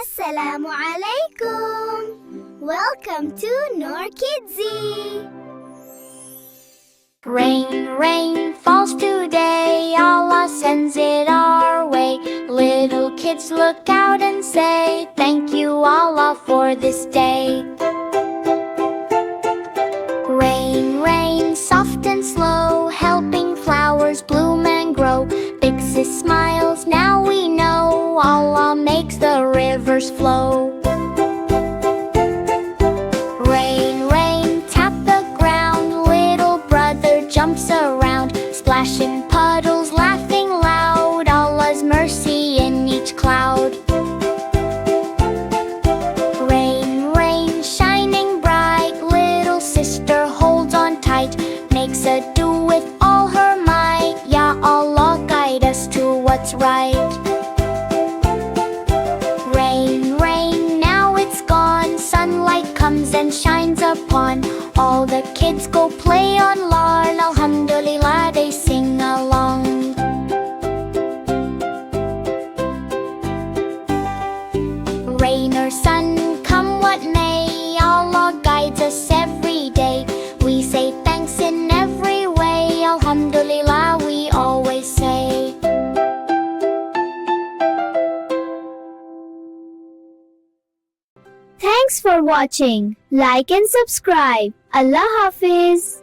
Assalamu alaikum. Welcome to Noorkidzy. Rain, rain falls today, Allah sends it our way. Little kids look out and say, thank you Allah for this day. Rain, rain, soft and slow, helping flowers bloom and grow. Big Sis smiles, now we know Allah makes the rivers flow. Rain, rain, tap the ground, little brother jumps around, splashing puddles, laughing loud, Allah's mercy in each cloud. Rain, rain, shining bright, little sister holds on tight, makes a do with all her might, Ya Allah guide us to what's right. Rain, rain, now it's gone, sunlight comes and shines upon, all the kids go play on lawn, Alhamdulillah they sing along. Rain or sun, come what may, Allah guides us every day. We say thanks in every way, Alhamdulillah we always say. Thanks for watching. Like and subscribe. Allah Hafiz.